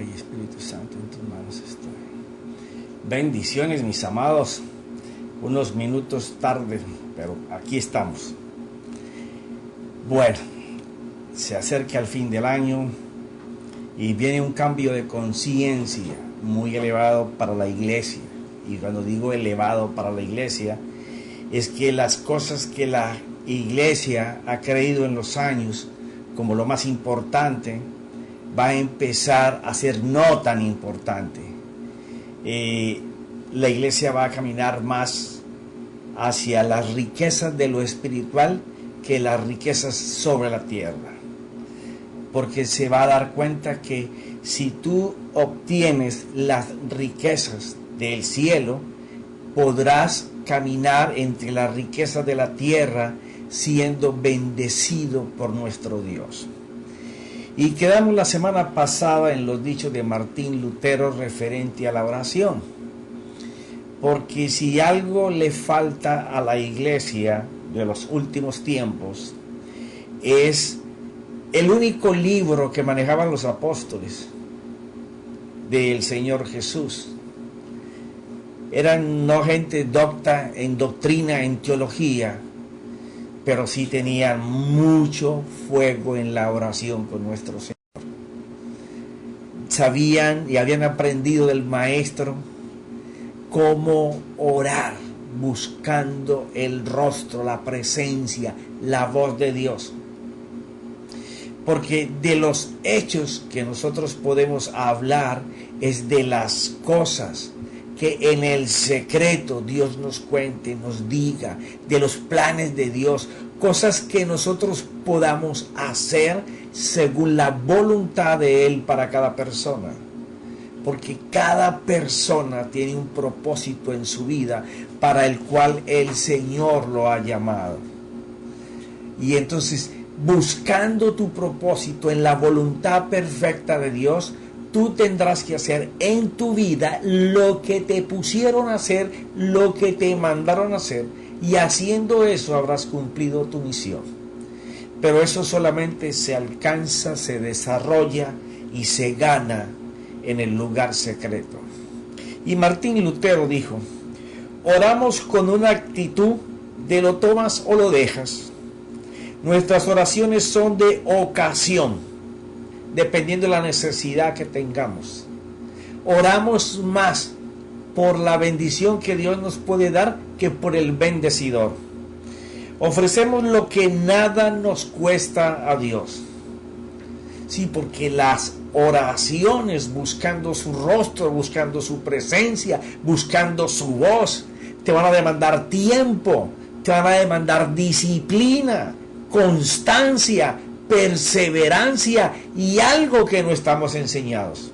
y Espíritu Santo, en tus manos estoy. Bendiciones, mis amados. Unos minutos tarde, pero aquí estamos. Bueno, se acerca el fin del año y viene un cambio de conciencia muy elevado para la iglesia. Y cuando digo elevado para la iglesia, es que las cosas que la iglesia ha creído en los años como lo más importante, va a empezar a ser no tan importante. La iglesia va a caminar más hacia las riquezas de lo espiritual que las riquezas sobre la tierra. Porque se va a dar cuenta que si tú obtienes las riquezas del cielo, podrás caminar entre las riquezas de la tierra siendo bendecido por nuestro Dios. Y quedamos la semana pasada en los dichos de Martín Lutero referente a la oración. Porque si algo le falta a la iglesia de los últimos tiempos, es el único libro que manejaban los apóstoles del Señor Jesús. Eran no gente docta en doctrina, en teología, pero sí tenían mucho fuego en la oración con nuestro Señor. Sabían y habían aprendido del Maestro cómo orar, buscando el rostro, la presencia, la voz de Dios. Porque de los hechos que nosotros podemos hablar es de las cosas que en el secreto Dios nos cuente, nos diga, de los planes de Dios, cosas que nosotros podamos hacer según la voluntad de Él para cada persona. Porque cada persona tiene un propósito en su vida para el cual el Señor lo ha llamado. Y entonces, buscando tu propósito en la voluntad perfecta de Dios, tú tendrás que hacer en tu vida lo que te pusieron a hacer, lo que te mandaron a hacer, y haciendo eso habrás cumplido tu misión. Pero eso solamente se alcanza, se desarrolla y se gana en el lugar secreto. Y Martín Lutero dijo: oramos con una actitud de lo tomas o lo dejas. Nuestras oraciones son de ocasión, dependiendo de la necesidad que tengamos. Oramos más por la bendición que Dios nos puede dar que por el bendecidor. Ofrecemos lo que nada nos cuesta a Dios. Sí, porque las oraciones buscando su rostro, buscando su presencia, buscando su voz, te van a demandar tiempo, te van a demandar disciplina, constancia, perseverancia y algo que no estamos enseñados: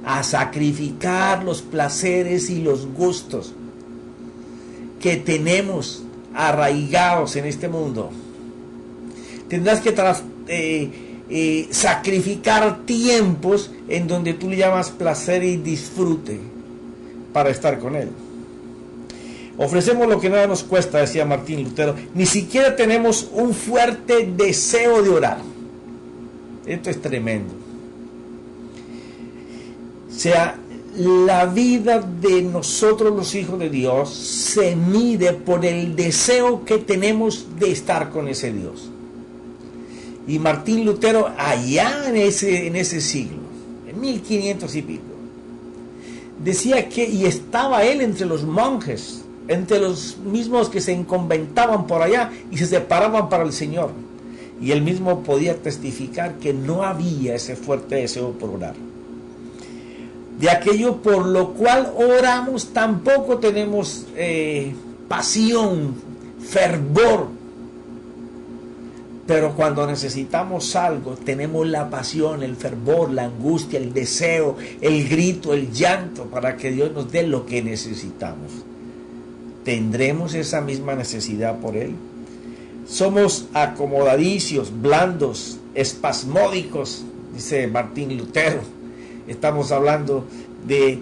a sacrificar los placeres y los gustos que tenemos arraigados en este mundo. Tendrás que sacrificar tiempos en donde tú le llamas placer y disfrute para estar con Él. Ofrecemos lo que nada nos cuesta, decía Martín Lutero. Ni siquiera tenemos un fuerte deseo de orar. Esto es tremendo. O sea, la vida de nosotros los hijos de Dios se mide por el deseo que tenemos de estar con ese Dios. Y Martín Lutero, allá en ese siglo, en 1500 y pico, decía que, y estaba él entre los monjes, entre los mismos que se conventaban por allá y se separaban para el Señor. Y él mismo podía testificar que no había ese fuerte deseo por orar. De aquello por lo cual oramos tampoco tenemos pasión, fervor. Pero cuando necesitamos algo, tenemos la pasión, el fervor, la angustia, el deseo, el grito, el llanto para que Dios nos dé lo que necesitamos. ¿Tendremos esa misma necesidad por Él? Somos acomodadicios, blandos, espasmódicos, dice Martín Lutero. Estamos hablando de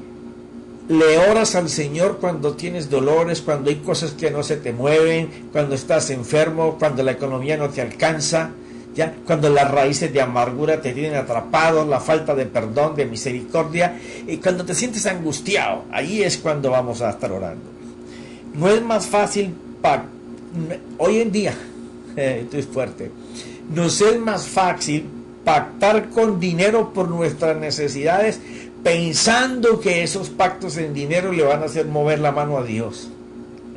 le oras al Señor cuando tienes dolores, cuando hay cosas que no se te mueven, cuando estás enfermo, cuando la economía no te alcanza. ¿ya? Cuando las raíces de amargura te tienen atrapado, la falta de perdón, de misericordia, y cuando te sientes angustiado, ahí es cuando vamos a estar orando. No es más fácil, hoy en día, esto es fuerte, nos es más fácil pactar con dinero por nuestras necesidades, pensando que esos pactos en dinero le van a hacer mover la mano a Dios.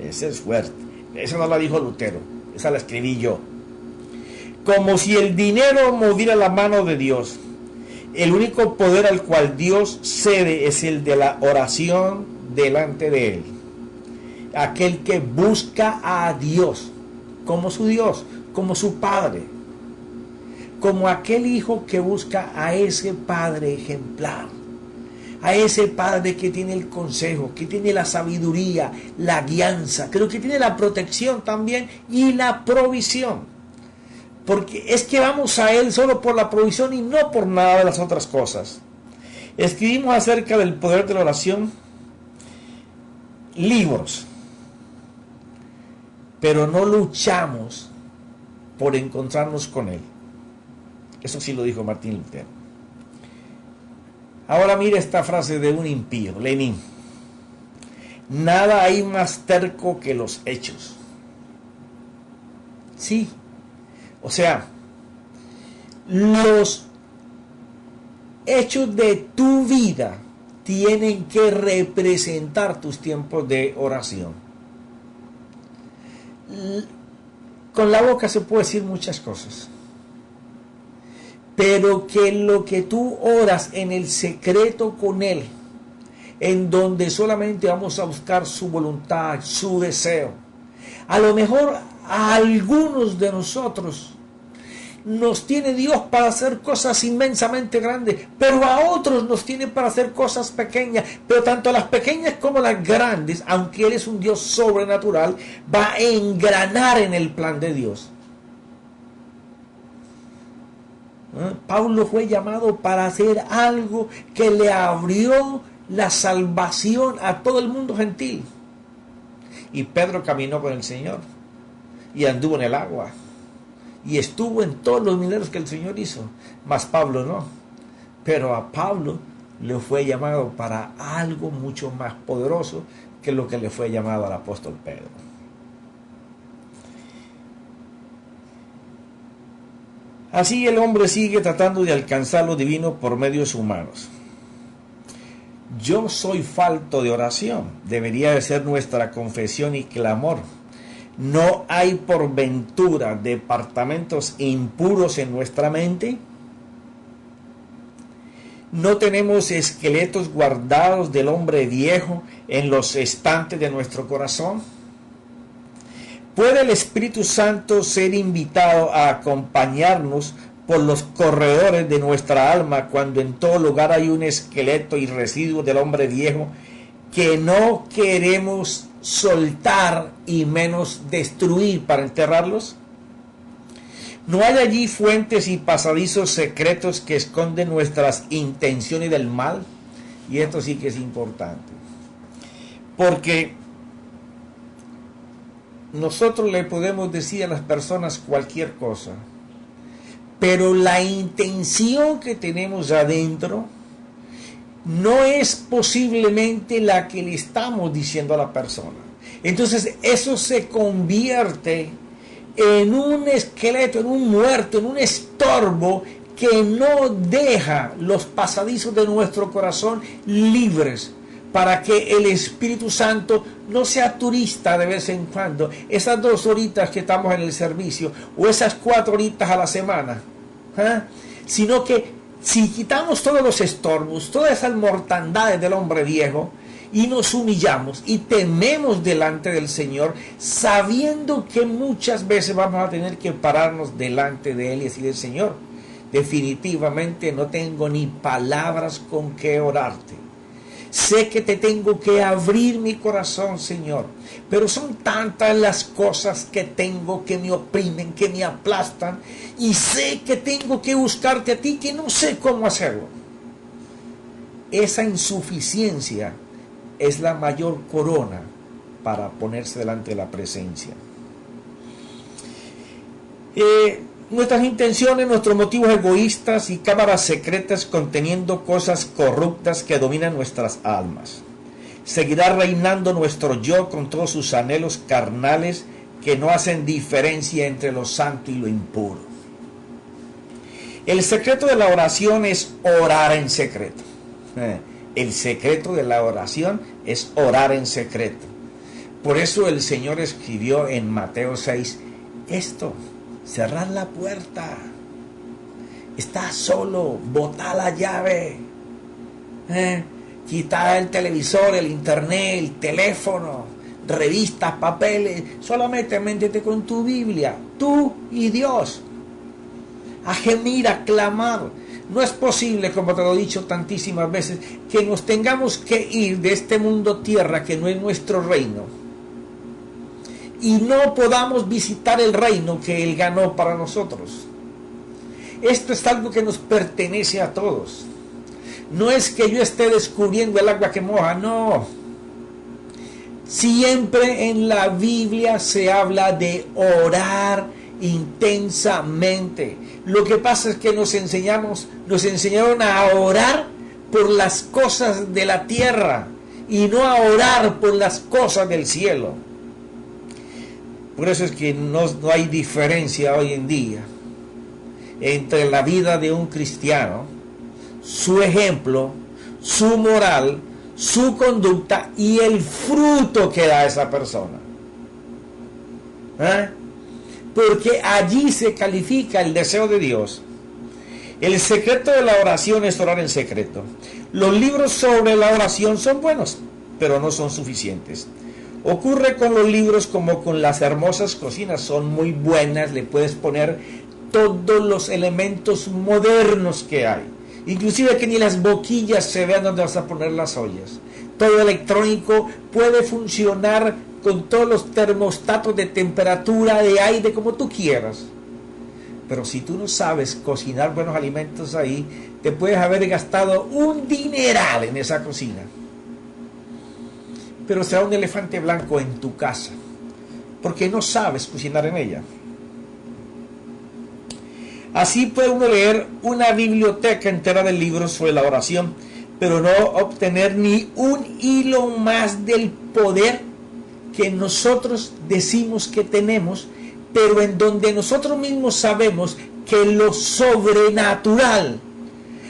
Ese es fuerte. Esa no la dijo Lutero, esa la escribí yo. Como si el dinero moviera la mano de Dios. El único poder al cual Dios cede es el de la oración delante de Él. Aquel que busca a Dios como su Dios, como su Padre, como aquel hijo que busca a ese Padre ejemplar, a ese Padre que tiene el consejo, que tiene la sabiduría, la guianza, creo que tiene la protección también y la provisión. Porque es que vamos a Él solo por la provisión y no por nada de las otras cosas. Escribimos acerca del poder de la oración libros, pero no luchamos por encontrarnos con Él. Eso sí lo dijo Martín Lutero. Ahora mire esta frase de un impío, Lenin. Nada hay más terco que los hechos. Sí, o sea, los hechos de tu vida tienen que representar tus tiempos de oración. Con la boca se puede decir muchas cosas, pero que lo que tú oras en el secreto con Él, en donde solamente vamos a buscar su voluntad, su deseo. A lo mejor a algunos de nosotros nos tiene Dios para hacer cosas inmensamente grandes, pero a otros nos tiene para hacer cosas pequeñas, pero tanto las pequeñas como las grandes, aunque Él es un Dios sobrenatural, va a engranar en el plan de Dios. Pablo fue llamado para hacer algo que le abrió la salvación a todo el mundo gentil. Y Pedro caminó con el Señor y anduvo en el agua y estuvo en todos los milagros que el Señor hizo, mas Pablo no. Pero a Pablo le fue llamado para algo mucho más poderoso que lo que le fue llamado al apóstol Pedro. Así el hombre sigue tratando de alcanzar lo divino por medios humanos. Yo soy falto de oración, debería de ser nuestra confesión y clamor. ¿No hay por ventura departamentos impuros en nuestra mente? ¿No tenemos esqueletos guardados del hombre viejo en los estantes de nuestro corazón? ¿Puede el Espíritu Santo ser invitado a acompañarnos por los corredores de nuestra alma cuando en todo lugar hay un esqueleto y residuos del hombre viejo que no queremos soltar y menos destruir para enterrarlos? ¿No hay allí fuentes y pasadizos secretos que esconden nuestras intenciones del mal? Y esto sí que es importante, porque nosotros le podemos decir a las personas cualquier cosa, pero la intención que tenemos adentro no es posiblemente la que le estamos diciendo a la persona. Entonces eso se convierte en un esqueleto, en un muerto, en un estorbo que no deja los pasadizos de nuestro corazón libres para que el Espíritu Santo no sea turista de vez en cuando, esas 2 horitas que estamos en el servicio, o esas 4 horitas a la semana, sino que si quitamos todos los estorbos, todas esas mortandades del hombre viejo, y nos humillamos y tememos delante del Señor, sabiendo que muchas veces vamos a tener que pararnos delante de Él y decirle: Señor, definitivamente no tengo ni palabras con que orarte. Sé que te tengo que abrir mi corazón, Señor, pero son tantas las cosas que tengo que me oprimen, que me aplastan, y sé que tengo que buscarte a ti, que no sé cómo hacerlo. Esa insuficiencia es la mayor corona para ponerse delante de la presencia. nuestras intenciones, nuestros motivos egoístas y cámaras secretas conteniendo cosas corruptas que dominan nuestras almas. Seguirá reinando nuestro yo con todos sus anhelos carnales que no hacen diferencia entre lo santo y lo impuro. El secreto de la oración es orar en secreto. El secreto de la oración es orar en secreto. Por eso el Señor escribió en Mateo 6 esto: cerrad la puerta, estás solo, botá la llave, quita el televisor, el internet, el teléfono, revistas, papeles, solamente métete con tu Biblia, tú y Dios, a gemir, a clamar. No es posible, como te lo he dicho tantísimas veces, que nos tengamos que ir de este mundo tierra que no es nuestro reino y no podamos visitar el reino que Él ganó para nosotros. Esto es algo que nos pertenece a todos. No es que yo esté descubriendo el agua que moja, no. Siempre en la Biblia se habla de orar intensamente. Lo que pasa es que nos enseñaron a orar por las cosas de la tierra y no a orar por las cosas del cielo. Por eso es que no hay diferencia hoy en día entre la vida de un cristiano, su ejemplo, su moral, su conducta y el fruto que da esa persona. Porque allí se califica el deseo de Dios. El secreto de la oración es orar en secreto. Los libros sobre la oración son buenos, pero no son suficientes. Ocurre con los libros como con las hermosas cocinas, son muy buenas, le puedes poner todos los elementos modernos que hay, inclusive que ni las boquillas se vean donde vas a poner las ollas. Todo electrónico puede funcionar con todos los termostatos de temperatura, de aire, como tú quieras. Pero si tú no sabes cocinar buenos alimentos ahí, te puedes haber gastado un dineral en esa cocina. Pero será un elefante blanco en tu casa, porque no sabes cocinar en ella. Así puede uno leer una biblioteca entera de libros sobre la oración, pero no obtener ni un hilo más del poder que nosotros decimos que tenemos, pero en donde nosotros mismos sabemos que lo sobrenatural,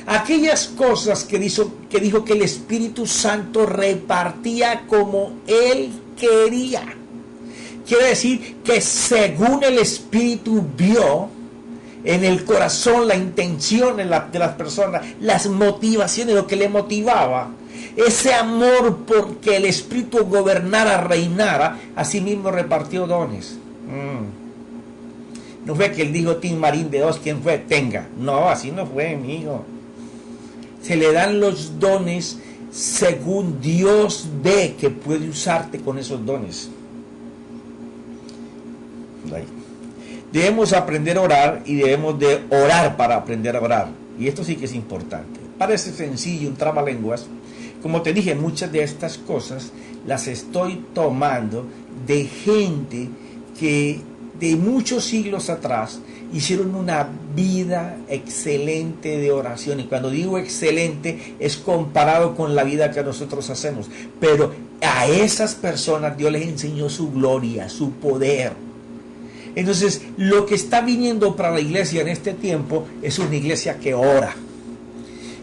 aquellas cosas que dijo que el Espíritu Santo repartía como Él quería. Quiere decir que según el Espíritu vio en el corazón la intención de las personas, las motivaciones, lo que le motivaba, ese amor porque el Espíritu gobernara, reinara, así mismo repartió dones. No fue que él dijo, Tim Marín de Dios, ¿quién fue? Tenga. No, así no fue, amigo. Se le dan los dones según Dios ve que puede usarte con esos dones. Debemos aprender a orar y debemos de orar para aprender a orar. Y esto sí que es importante. Parece sencillo, un trabalenguas. Como te dije, muchas de estas cosas las estoy tomando de gente que de muchos siglos atrás hicieron una vida excelente de oración. Y cuando digo excelente es comparado con la vida que nosotros hacemos. Pero a esas personas Dios les enseñó su gloria, su poder. Entonces, lo que está viniendo para la iglesia en este tiempo es una iglesia que ora.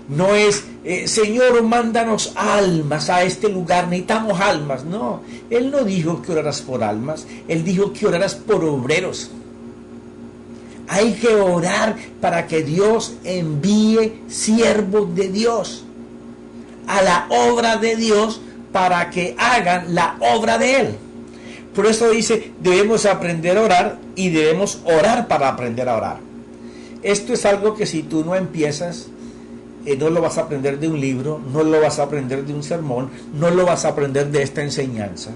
No es, Señor, mándanos almas a este lugar, necesitamos almas. No, Él no dijo que oraras por almas, Él dijo que oraras por obreros. Hay que orar para que Dios envíe siervos de Dios a la obra de Dios para que hagan la obra de Él. Por eso dice, debemos aprender a orar y debemos orar para aprender a orar. Esto es algo que si tú no empiezas, no lo vas a aprender de un libro, no lo vas a aprender de un sermón, no lo vas a aprender de esta enseñanza.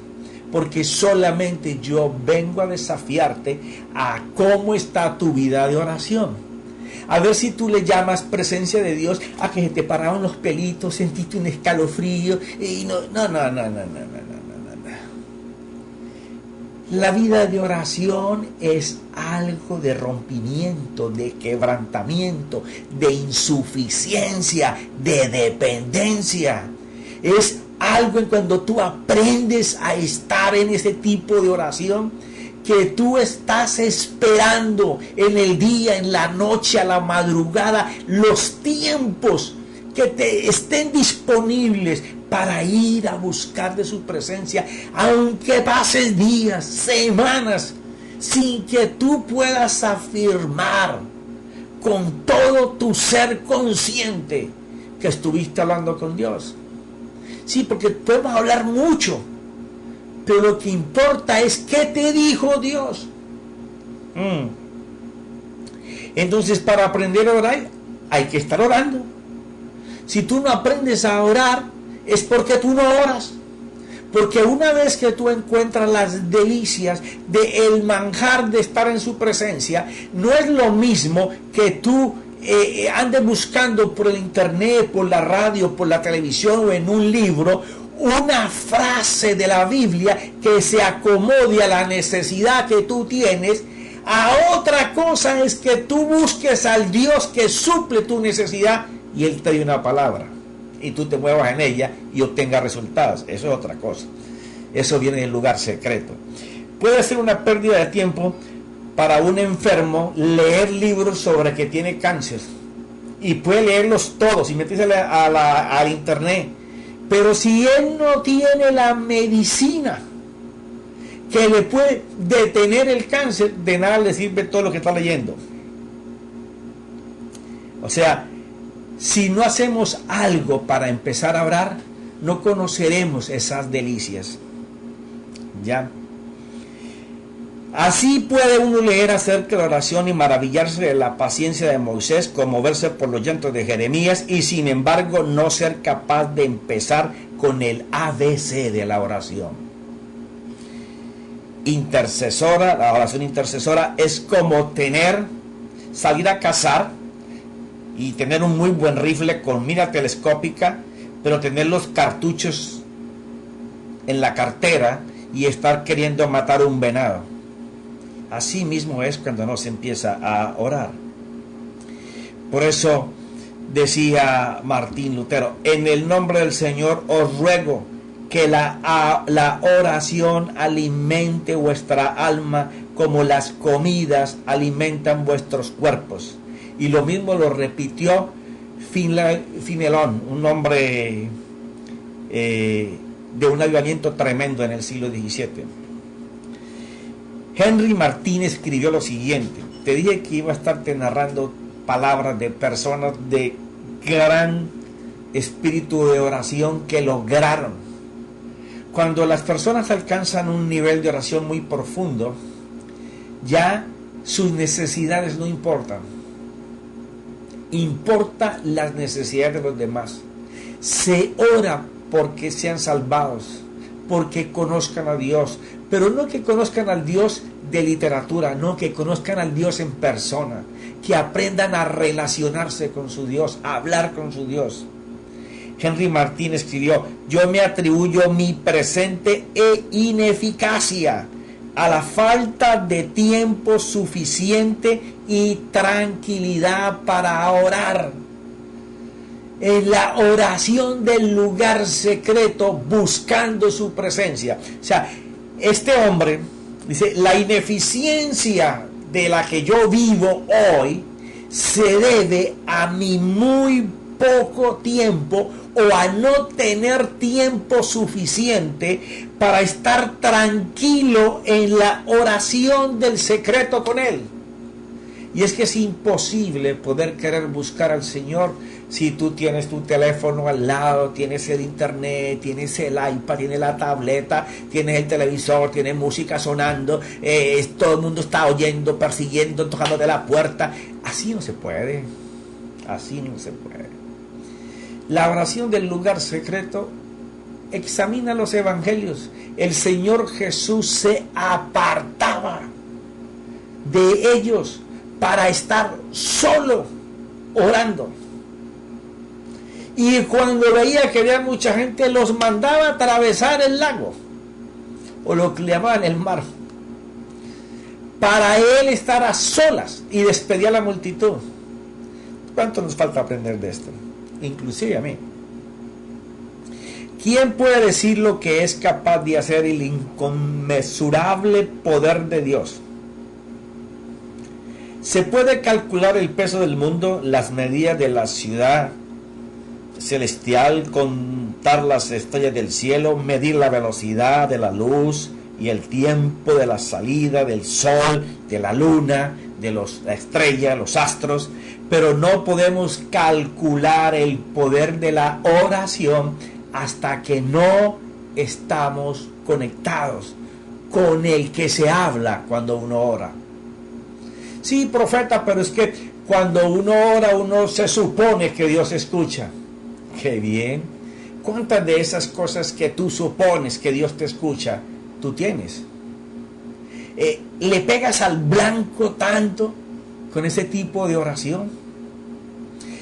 Porque solamente yo vengo a desafiarte a cómo está tu vida de oración. A ver si tú le llamas presencia de Dios a que se te pararon los pelitos, sentiste un escalofrío y no. La vida de oración es algo de rompimiento, de quebrantamiento, de insuficiencia, de dependencia. Es algo en cuando tú aprendes a estar en ese tipo de oración, que tú estás esperando en el día, en la noche, a la madrugada, los tiempos que te estén disponibles para ir a buscar de su presencia, aunque pases días, semanas, sin que tú puedas afirmar con todo tu ser consciente que estuviste hablando con Dios. Sí, porque podemos hablar mucho, pero lo que importa es qué te dijo Dios. Entonces, para aprender a orar, hay que estar orando. Si tú no aprendes a orar, es porque tú no oras. Porque una vez que tú encuentras las delicias del manjar de estar en su presencia, no es lo mismo que tú andes buscando por el internet, por la radio, por la televisión o en un libro, una frase de la Biblia que se acomode a la necesidad que tú tienes. A otra cosa es que tú busques al Dios que suple tu necesidad y Él te dé una palabra y tú te muevas en ella y obtengas resultados. Eso es otra cosa. Eso viene del lugar secreto. Puede ser una pérdida de tiempo para un enfermo leer libros sobre que tiene cáncer, y puede leerlos todos y meterse al internet, pero si él no tiene la medicina que le puede detener el cáncer, de nada le sirve todo lo que está leyendo. O sea, si no hacemos algo para empezar a orar, no conoceremos esas delicias. ¿Ya? Así puede uno leer acerca de la oración y maravillarse de la paciencia de Moisés, conmoverse por los llantos de Jeremías, y sin embargo no ser capaz de empezar con el ABC de la oración. Intercesora, la oración intercesora es como salir a cazar y tener un muy buen rifle con mira telescópica, pero tener los cartuchos en la cartera y estar queriendo matar un venado. Así mismo es cuando no se empieza a orar. Por eso decía Martín Lutero: en el nombre del Señor os ruego que la oración alimente vuestra alma como las comidas alimentan vuestros cuerpos. Y lo mismo lo repitió Finelón, un hombre de un avivamiento tremendo en el siglo XVII. Henry Martín escribió lo siguiente. Te dije que iba a estarte narrando palabras de personas de gran espíritu de oración que lograron. Cuando las personas alcanzan un nivel de oración muy profundo, ya sus necesidades no importan. Importa las necesidades de los demás. Se ora porque sean salvados, porque conozcan a Dios, pero no que conozcan al Dios de literatura, no, que conozcan al Dios en persona, que aprendan a relacionarse con su Dios, a hablar con su Dios. Henry Martín escribió: yo me atribuyo mi presente ineficacia a la falta de tiempo suficiente y tranquilidad para orar. En la oración del lugar secreto, buscando su presencia. O sea, este hombre dice: la ineficiencia de la que yo vivo hoy se debe a mi muy poco tiempo, o a no tener tiempo suficiente para estar tranquilo en la oración del secreto con Él. Y es que es imposible poder querer buscar al Señor si tú tienes tu teléfono al lado, tienes el internet, tienes el iPad, tienes la tableta, tienes el televisor, tienes música sonando, todo el mundo está oyendo, persiguiendo, tocándote la puerta. Así no se puede. Así no se puede. La oración del lugar secreto, examina los evangelios. El Señor Jesús se apartaba de ellos para estar solo orando. Y cuando veía que había mucha gente, los mandaba a atravesar el lago, o lo que llamaban el mar, para Él estar a solas y despedir a la multitud. ¿Cuánto nos falta aprender de esto? Inclusive a mí. ¿Quién puede decir lo que es capaz de hacer el inconmensurable poder de Dios? ¿Se puede calcular el peso del mundo, las medidas de la ciudad celestial, contar las estrellas del cielo, medir la velocidad de la luz y el tiempo de la salida del sol, de la luna, de la estrella, los astros? Pero no podemos calcular el poder de la oración hasta que no estamos conectados con el que se habla cuando uno ora. Sí, profeta, pero es que cuando uno ora, uno se supone que Dios escucha. ¡Qué bien! ¿Cuántas de esas cosas que tú supones que Dios te escucha, tú tienes? ¿Le pegas al blanco tanto con ese tipo de oración?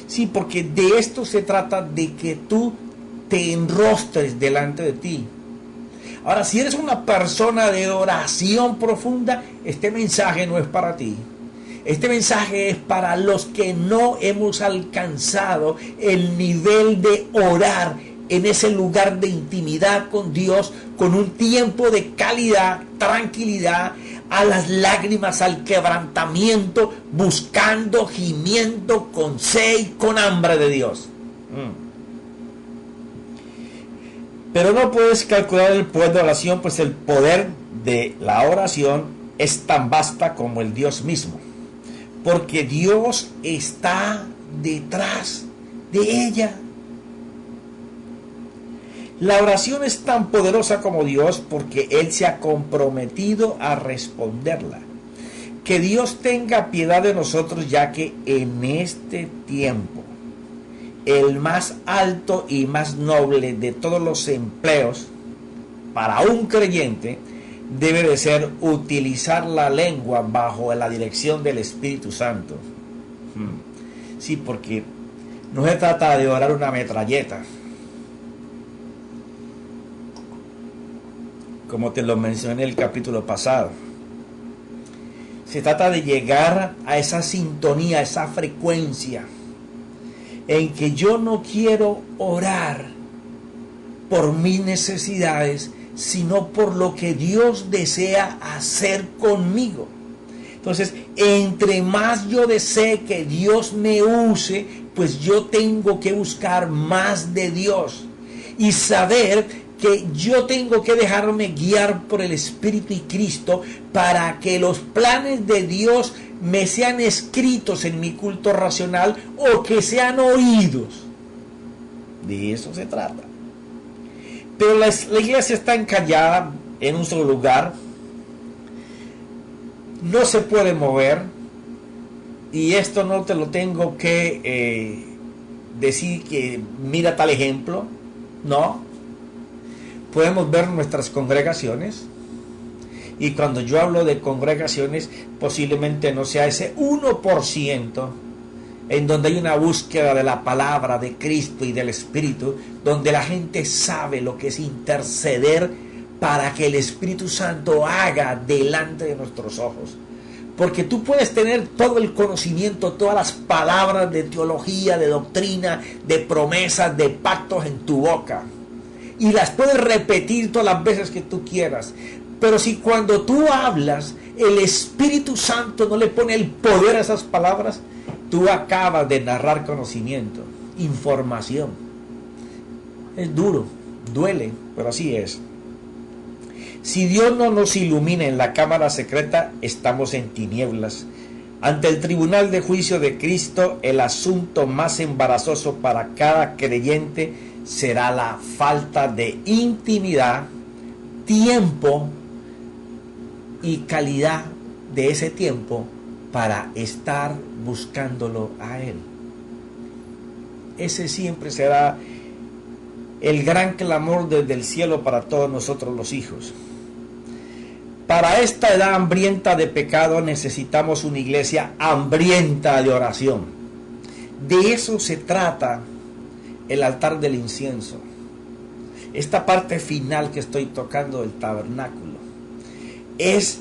Sí, porque de esto se trata, de que tú te enrostres delante de ti. Ahora, si eres una persona de oración profunda, este mensaje no es para ti. Este mensaje es para los que no hemos alcanzado el nivel de orar en ese lugar de intimidad con Dios, con un tiempo de calidad, tranquilidad, a las lágrimas, al quebrantamiento, buscando, gimiendo, con sed y con hambre de Dios. Pero no puedes calcular el poder de oración, pues el poder de la oración es tan vasta como el Dios mismo, porque Dios está detrás de ella. La oración es tan poderosa como Dios porque Él se ha comprometido a responderla. Que Dios tenga piedad de nosotros, ya que en este tiempo el más alto y más noble de todos los empleos para un creyente debe de ser utilizar la lengua bajo la dirección del Espíritu Santo. Sí, porque no se trata de orar una metralleta, como te lo mencioné en el capítulo pasado. Se trata de llegar a esa sintonía, a esa frecuencia, en que yo no quiero orar por mis necesidades, sino por lo que Dios desea hacer conmigo. Entonces, entre más yo desee que Dios me use, pues yo tengo que buscar más de Dios y saber que yo tengo que dejarme guiar por el Espíritu y Cristo para que los planes de Dios me sean escritos en mi culto racional o que sean oídos. De eso se trata. Pero la iglesia está encallada en un solo lugar, no se puede mover, y esto no te lo tengo que decir que mira tal ejemplo, no. Podemos ver nuestras congregaciones, y cuando yo hablo de congregaciones, posiblemente no sea ese 1% en donde hay una búsqueda de la palabra de Cristo y del Espíritu, donde la gente sabe lo que es interceder para que el Espíritu Santo haga delante de nuestros ojos. Porque tú puedes tener todo el conocimiento, todas las palabras de teología, de doctrina, de promesas, de pactos en tu boca, y las puedes repetir todas las veces que tú quieras. Pero si cuando tú hablas, el Espíritu Santo no le pone el poder a esas palabras, tú acabas de narrar conocimiento, información. Es duro, duele, pero así es. Si Dios no nos ilumina en la cámara secreta, estamos en tinieblas. Ante el tribunal de juicio de Cristo, el asunto más embarazoso para cada creyente será la falta de intimidad, tiempo y calidad de ese tiempo para estar buscándolo a Él. Ese siempre será el gran clamor desde el cielo para todos nosotros los hijos. Para esta edad hambrienta de pecado necesitamos una iglesia hambrienta de oración. De eso se trata el altar del incienso. Esta parte final que estoy tocando del tabernáculo es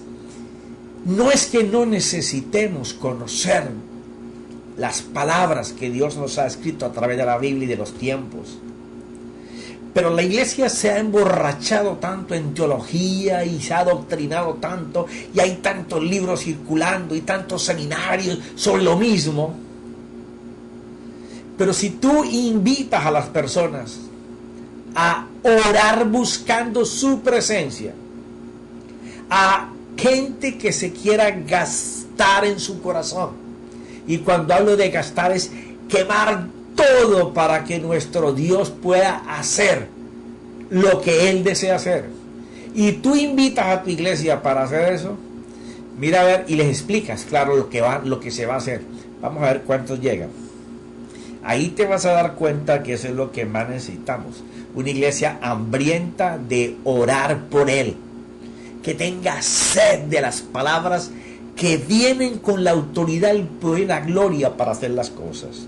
No es que no necesitemos conocer las palabras que Dios nos ha escrito a través de la Biblia y de los tiempos. Pero la iglesia se ha emborrachado tanto en teología y se ha adoctrinado tanto y hay tantos libros circulando y tantos seminarios sobre lo mismo. Pero si tú invitas a las personas a orar buscando su presencia, a gente que se quiera gastar en su corazón, y cuando hablo de gastar es quemar todo para que nuestro Dios pueda hacer lo que Él desea hacer, y tú invitas a tu iglesia para hacer eso, mira a ver y les explicas, claro, lo que se va a hacer. Vamos a ver cuántos llegan. Ahí te vas a dar cuenta que eso es lo que más necesitamos. Una iglesia hambrienta de orar por Él, que tenga sed de las palabras que vienen con la autoridad, el poder y la gloria para hacer las cosas.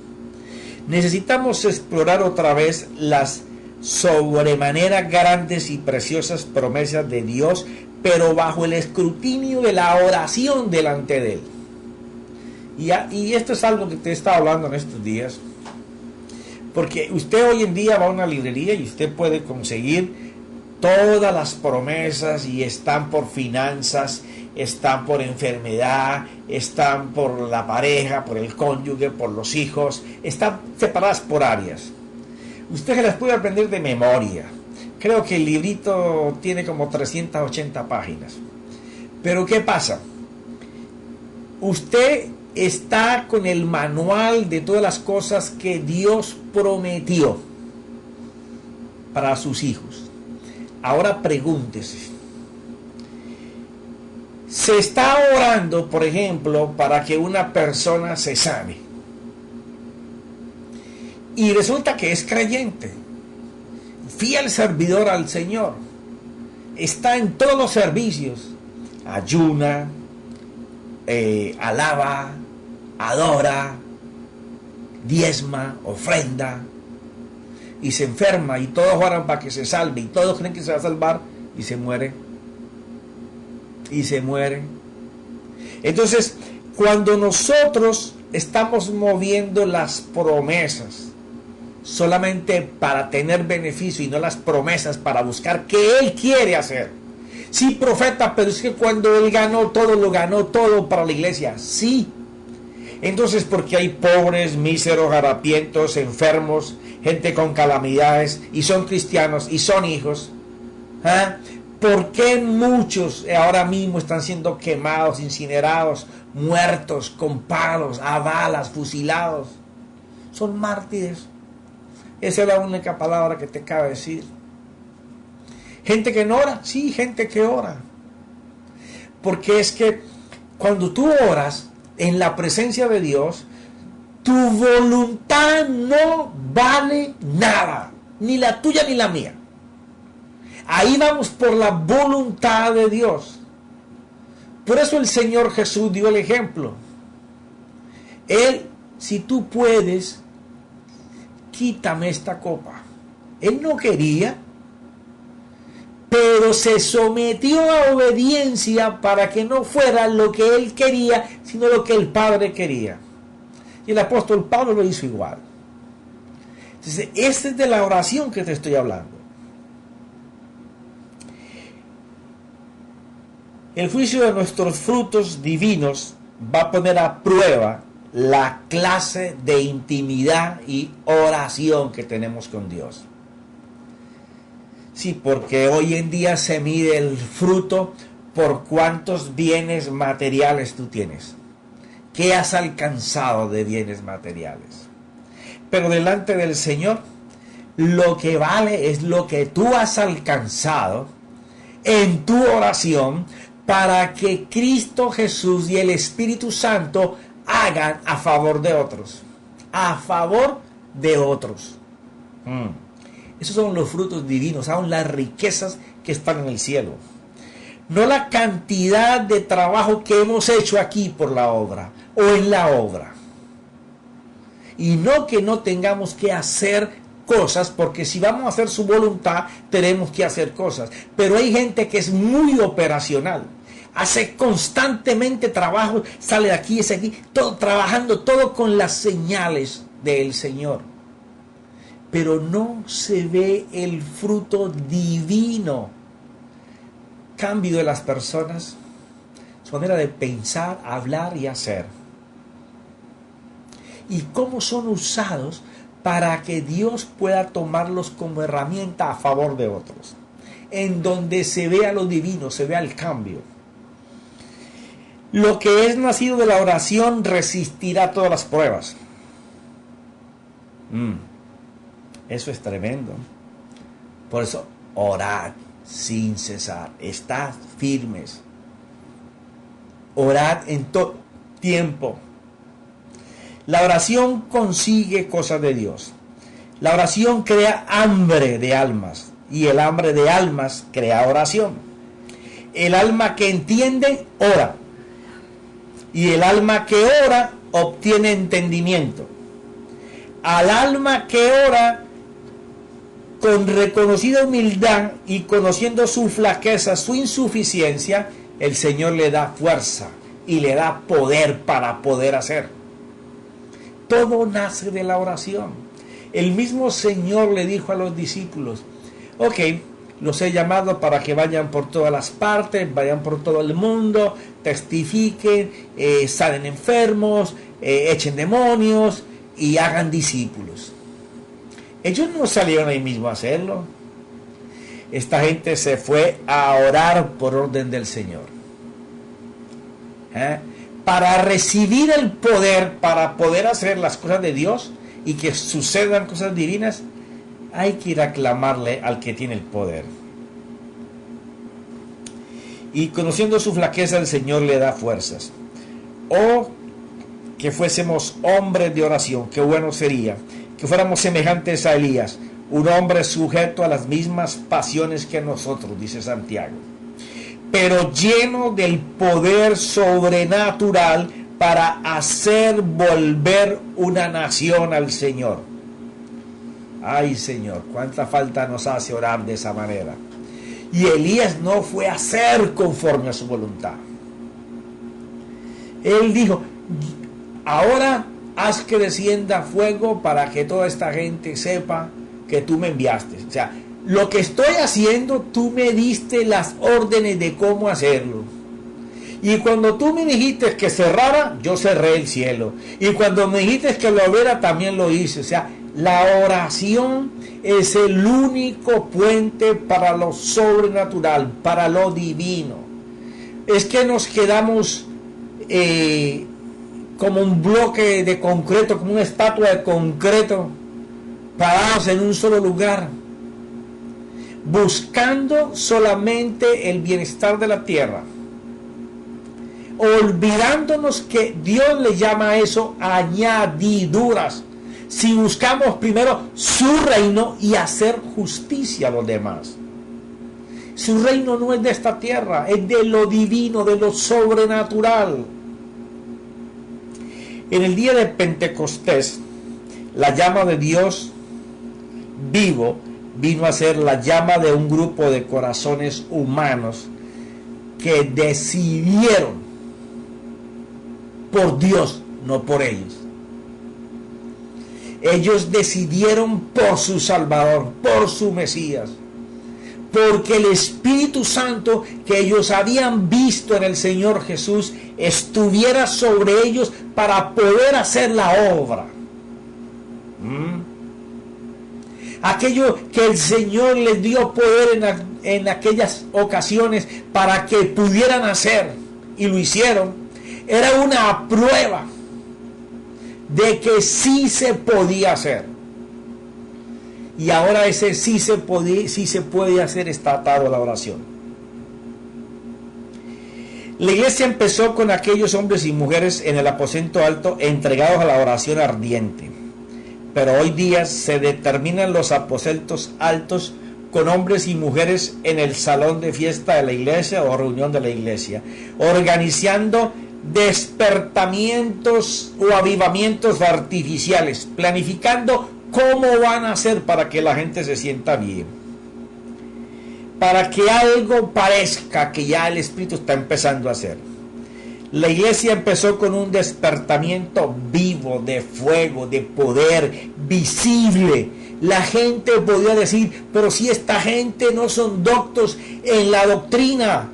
Necesitamos explorar otra vez las sobremanera grandes y preciosas promesas de Dios, pero bajo el escrutinio de la oración delante de Él. Y esto es algo que te he estado hablando en estos días, porque usted hoy en día va a una librería y usted puede conseguir todas las promesas, y están por finanzas, están por enfermedad, están por la pareja, por el cónyuge, por los hijos, están separadas por áreas. Usted se las puede aprender de memoria. Creo que el librito tiene como 380 páginas. Pero ¿qué pasa? Usted está con el manual de todas las cosas que Dios prometió para sus hijos. Ahora pregúntese, se está orando, por ejemplo, para que una persona se sane, y resulta que es creyente, fiel servidor al Señor, está en todos los servicios, ayuna, alaba, adora, diezma, ofrenda, y se enferma, y todos oran para que se salve, y todos creen que se va a salvar, y se muere. Y se muere. Entonces, cuando nosotros estamos moviendo las promesas solamente para tener beneficio, y no las promesas para buscar qué Él quiere hacer. Sí, profeta, pero es que cuando Él ganó todo, lo ganó todo para la iglesia. Sí. Entonces, porque hay pobres, míseros, harapientos, enfermos, gente con calamidades, y son cristianos, y son hijos, ¿por qué muchos ahora mismo están siendo quemados, incinerados, muertos, con palos, a balas, fusilados? Son mártires. Esa es la única palabra que te cabe decir. Gente que no ora, sí, gente que ora. Porque es que cuando tú oras en la presencia de Dios, tu voluntad no vale nada, ni la tuya ni la mía. Ahí vamos por la voluntad de Dios. Por eso el Señor Jesús dio el ejemplo. Él, si tú puedes, quítame esta copa. Él no quería, pero se sometió a obediencia para que no fuera lo que él quería, sino lo que el Padre quería. Y el apóstol Pablo lo hizo igual. Entonces, esta es de la oración que te estoy hablando. El juicio de nuestros frutos divinos va a poner a prueba la clase de intimidad y oración que tenemos con Dios. Sí, porque hoy en día se mide el fruto por cuántos bienes materiales tú tienes. ¿Qué has alcanzado de bienes materiales? Pero delante del Señor, lo que vale es lo que tú has alcanzado en tu oración, para que Cristo Jesús y el Espíritu Santo hagan a favor de otros. A favor de otros. Esos son los frutos divinos, son las riquezas que están en el cielo. No la cantidad de trabajo que hemos hecho aquí por la obra o en la obra. Y no que no tengamos que hacer cosas, porque si vamos a hacer su voluntad, tenemos que hacer cosas. Pero hay gente que es muy operacional. hace constantemente trabajo, sale de aquí, es aquí, todo trabajando, todo con las señales del Señor. Pero no se ve el fruto divino. Cambio de las personas, su manera de pensar, hablar y hacer. Y cómo son usados para que Dios pueda tomarlos como herramienta a favor de otros. En donde se vea lo divino, se vea el cambio. Lo que es nacido de la oración resistirá todas las pruebas. Eso es tremendo. Por eso, orad sin cesar. Estad firmes. Orad en todo tiempo. La oración consigue cosas de Dios. La oración crea hambre de almas. Y el hambre de almas crea oración. El alma que entiende, ora. Y el alma que ora, obtiene entendimiento. Al alma que ora, con reconocida humildad y conociendo su flaqueza, su insuficiencia, el Señor le da fuerza y le da poder para poder hacer. Todo nace de la oración. El mismo Señor le dijo a los discípulos, ok, los he llamado para que vayan por todas las partes, vayan por todo el mundo, testifiquen, sanen enfermos, echen demonios y hagan discípulos. Ellos no salieron ahí mismo a hacerlo. Esta gente se fue a orar por orden del Señor. Para recibir el poder, para poder hacer las cosas de Dios y que sucedan cosas divinas, hay que ir a clamarle al que tiene el poder. Y conociendo su flaqueza, el Señor le da fuerzas. O que fuésemos hombres de oración, qué bueno sería que fuéramos semejantes a Elías, un hombre sujeto a las mismas pasiones que nosotros, dice Santiago, pero lleno del poder sobrenatural para hacer volver una nación al Señor. Ay, Señor, cuánta falta nos hace orar de esa manera. Y Elías no fue a hacer conforme a su voluntad. Él dijo, ahora haz que descienda fuego para que toda esta gente sepa que tú me enviaste. O sea, lo que estoy haciendo, tú me diste las órdenes de cómo hacerlo. Y cuando tú me dijiste que cerrara, yo cerré el cielo. Y cuando me dijiste que lo abriera, también lo hice. O sea, la oración es el único puente para lo sobrenatural, para lo divino. Es que nos quedamos como un bloque de concreto, como una estatua de concreto, parados en un solo lugar, buscando solamente el bienestar de la tierra, olvidándonos que Dios le llama a eso añadiduras. Si buscamos primero su reino y hacer justicia a los demás. Su reino no es de esta tierra, es de lo divino, de lo sobrenatural. En el día de Pentecostés, la llama de Dios vivo vino a ser la llama de un grupo de corazones humanos que decidieron por Dios, no por ellos. Ellos decidieron por su Salvador, por su Mesías, porque el Espíritu Santo que ellos habían visto en el Señor Jesús estuviera sobre ellos para poder hacer la obra. Aquello que el Señor les dio poder en aquellas ocasiones para que pudieran hacer, y lo hicieron, era una prueba de que sí se podía hacer. Y ahora ese sí se puede hacer está atado a la oración. La iglesia empezó con aquellos hombres y mujeres en el aposento alto entregados a la oración ardiente. Pero hoy día se determinan los aposentos altos con hombres y mujeres en el salón de fiesta de la iglesia o reunión de la iglesia, organizando despertamientos o avivamientos artificiales, planificando cómo van a hacer para que la gente se sienta bien. para que algo parezca que ya el Espíritu está empezando a hacer. La iglesia empezó con un despertamiento vivo, de fuego, de poder, visible. La gente podía decir, pero si esta gente no son doctos en la doctrina,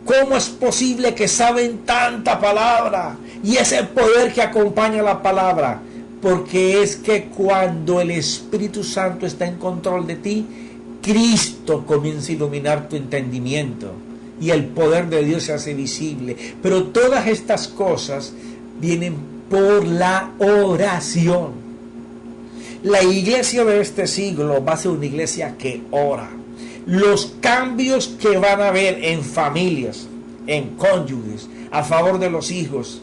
¿cómo es posible que saben tanta palabra? Y ese poder que acompaña la palabra, porque es que cuando el Espíritu Santo está en control de ti, Cristo comienza a iluminar tu entendimiento y el poder de Dios se hace visible. Pero todas estas cosas vienen por la oración. La iglesia de este siglo va a ser una iglesia que ora. Los cambios que van a haber en familias, en cónyuges, a favor de los hijos.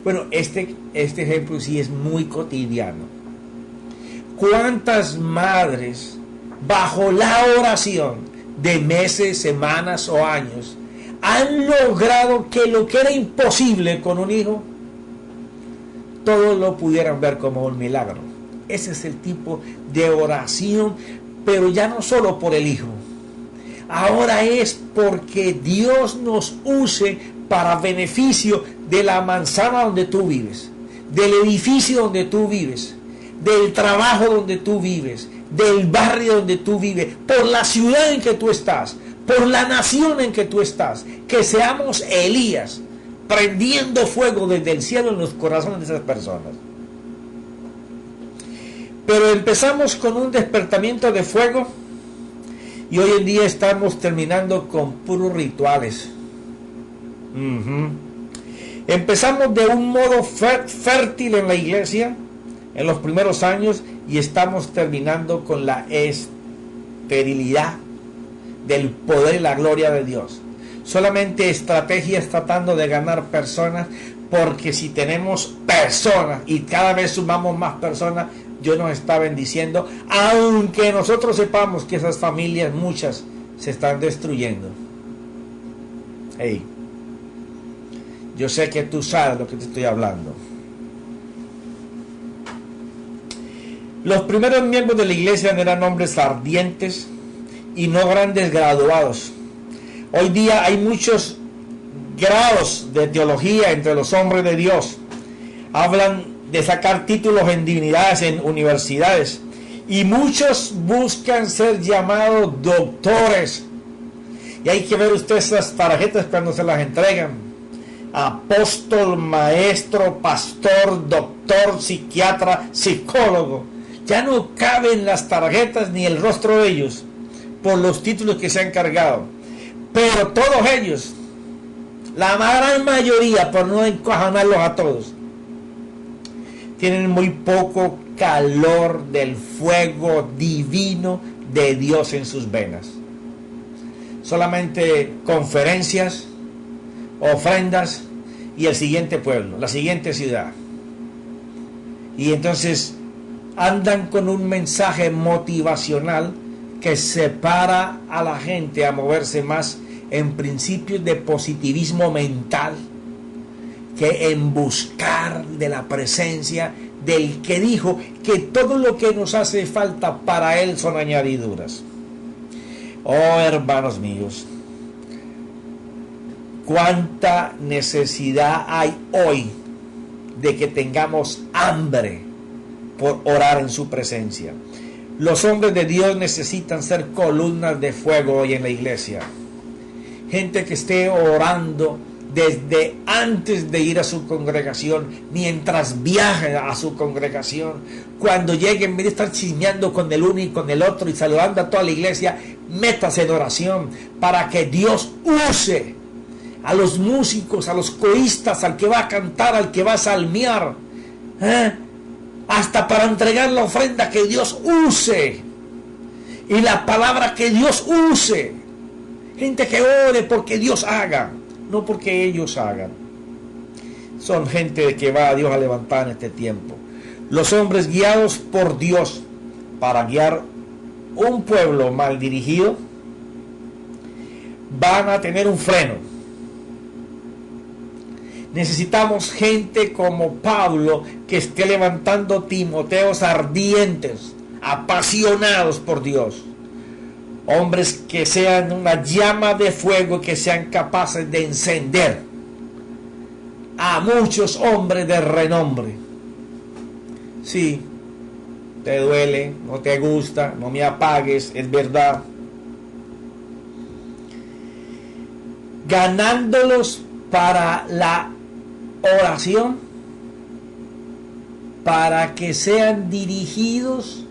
Bueno, este ejemplo sí es muy cotidiano. ¿Cuántas madres bajo la oración de meses, semanas o años han logrado que lo que era imposible con un hijo, todos lo pudieran ver como un milagro? Ese es el tipo de oración, pero ya no solo por el hijo. Ahora es porque Dios nos use para beneficio de la manzana donde tú vives, del edificio donde tú vives, del trabajo donde tú vives, del barrio donde tú vives, por la ciudad en que tú estás, por la nación en que tú estás. Que seamos Elías, prendiendo fuego desde el cielo en los corazones de esas personas. Pero empezamos con un despertamiento de fuego y hoy en día estamos terminando con puros rituales. Empezamos de un modo fértil en la iglesia en los primeros años y estamos terminando con la esterilidad del poder y la gloria de Dios. Solamente estrategias tratando de ganar personas, porque si tenemos personas y cada vez sumamos más personas, Dios nos está bendiciendo, aunque nosotros sepamos que esas familias, muchas, se están destruyendo. Hey, yo sé que tú sabes lo que te estoy hablando. Los primeros miembros de la iglesia no eran hombres ardientes y no grandes graduados. Hoy día hay muchos grados de teología entre los hombres de Dios. Hablan de sacar títulos en divinidades en universidades y muchos buscan ser llamados doctores. Y hay que ver ustedes esas tarjetas cuando se las entregan: apóstol, maestro, pastor, doctor, psiquiatra, psicólogo. Ya no caben las tarjetas ni el rostro de ellos por los títulos que se han cargado. Pero todos ellos, la gran mayoría, por no encajonarlos a todos, tienen muy poco calor del fuego divino de Dios en sus venas. Solamente conferencias, ofrendas y el siguiente pueblo, la siguiente ciudad. Y entonces andan con un mensaje motivacional que separa a la gente a moverse más en principios de positivismo mental que en buscar de la presencia del que dijo que todo lo que nos hace falta para él son añadiduras. Oh, hermanos míos, cuánta necesidad hay hoy de que tengamos hambre por orar en su presencia. Los hombres de Dios necesitan ser columnas de fuego hoy en la iglesia. Gente que esté orando desde antes de ir a su congregación, mientras viaja a su congregación, cuando llegue, en vez de estar chismeando con el uno y con el otro y saludando a toda la iglesia, métase en oración para que Dios use a los músicos, a los coristas, al que va a cantar, al que va a salmear, hasta para entregar la ofrenda, que Dios use, y la palabra, que Dios use. Gente que ore porque Dios haga, no porque ellos hagan. Son gente que va a Dios a levantar en este tiempo. Los hombres guiados por Dios para guiar un pueblo mal dirigido van a tener un freno. Necesitamos gente como Pablo, que esté levantando Timoteos ardientes, apasionados por Dios. hombres que sean una llama de fuego, que sean capaces de encender a muchos hombres de renombre. Sí, te duele, no te gusta, no me apagues, es verdad. Ganándolos para la oración, para que sean dirigidos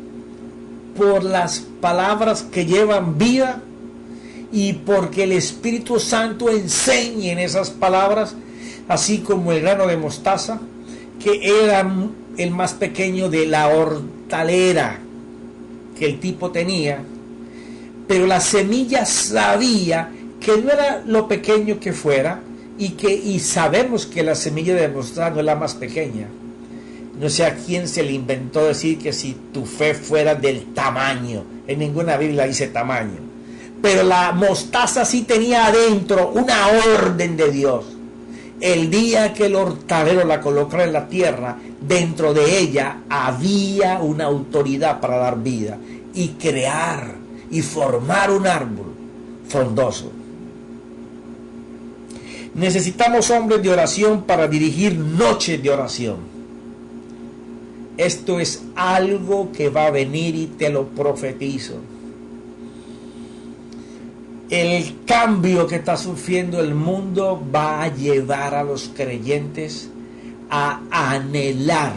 por las palabras que llevan vida y porque el Espíritu Santo enseñe en esas palabras, así como el grano de mostaza, que era el más pequeño de la hortalera que el tipo tenía, pero la semilla sabía que no era lo pequeño que fuera, y sabemos que la semilla de mostaza no es la más pequeña. No sé a quién se le inventó decir que si tu fe fuera del tamaño. En ninguna Biblia dice tamaño. Pero la mostaza sí tenía adentro una orden de Dios. El día que el hortalero la colocara en la tierra, dentro de ella había una autoridad para dar vida y crear y formar un árbol frondoso. Necesitamos hombres de oración para dirigir noches de oración. Esto es algo que va a venir y te lo profetizo. El cambio que está sufriendo el mundo va a llevar a los creyentes a anhelar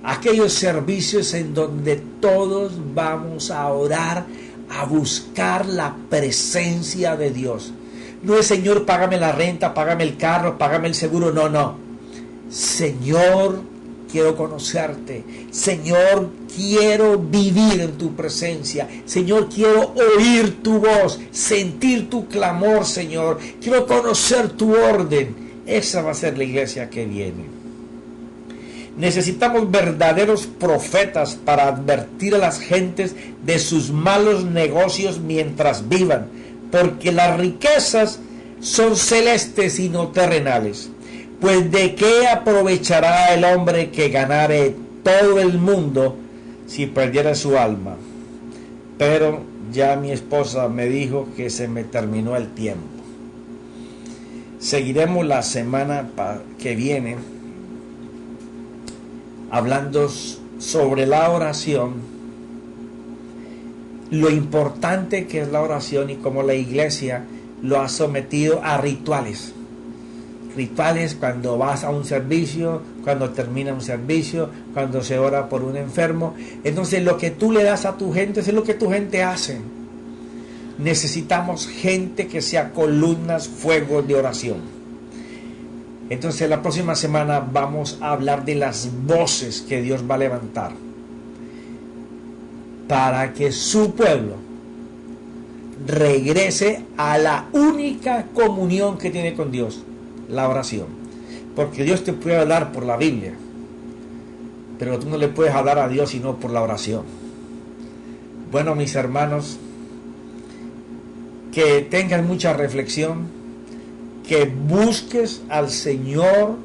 aquellos servicios en donde todos vamos a orar, a buscar la presencia de Dios. No es Señor, págame la renta, págame el carro, págame el seguro. No. Señor, quiero conocerte. Señor, quiero vivir en tu presencia. Señor, quiero oír tu voz, sentir tu clamor, Señor. Quiero conocer tu orden. Esa va a ser la iglesia que viene. Necesitamos verdaderos profetas para advertir a las gentes de sus malos negocios mientras vivan, porque las riquezas son celestes y no terrenales. Pues ¿de qué aprovechará el hombre que ganare todo el mundo si perdiera su alma? Pero ya mi esposa me dijo que se me terminó el tiempo. Seguiremos la semana que viene hablando sobre la oración, lo importante que es la oración y cómo la iglesia lo ha sometido a rituales. Rituales cuando vas a un servicio, cuando termina un servicio, cuando se ora por un enfermo. Entonces lo que tú le das a tu gente es lo que tu gente hace. Necesitamos gente que sea columnas, fuegos de oración. Entonces la próxima semana vamos a hablar de las voces que Dios va a levantar para que su pueblo regrese a la única comunión que tiene con Dios, la oración. Porque Dios te puede hablar por la Biblia, pero tú no le puedes hablar a Dios sino por la oración. Bueno, mis hermanos, que tengan mucha reflexión, que busques al Señor,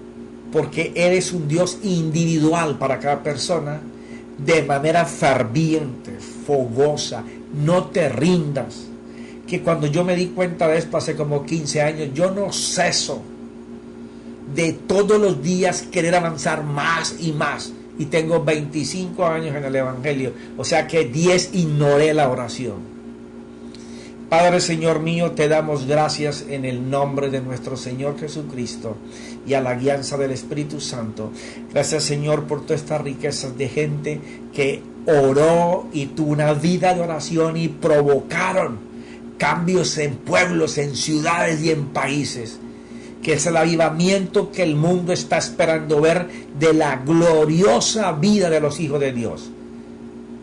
porque Él es un Dios individual para cada persona, de manera ferviente, fogosa. No te rindas. Que cuando yo me di cuenta de esto hace como 15 años, yo no ceso de todos los días querer avanzar más y más. Y tengo 25 años en el Evangelio, o sea que 10 ignoré la oración. Padre, Señor mío, te damos gracias en el nombre de nuestro Señor Jesucristo y a la guianza del Espíritu Santo. Gracias, Señor, por todas estas riquezas de gente que oró y tuvo una vida de oración y provocaron cambios en pueblos, en ciudades y en países. Que es el avivamiento que el mundo está esperando ver de la gloriosa vida de los hijos de Dios.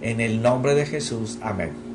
En el nombre de Jesús, amén.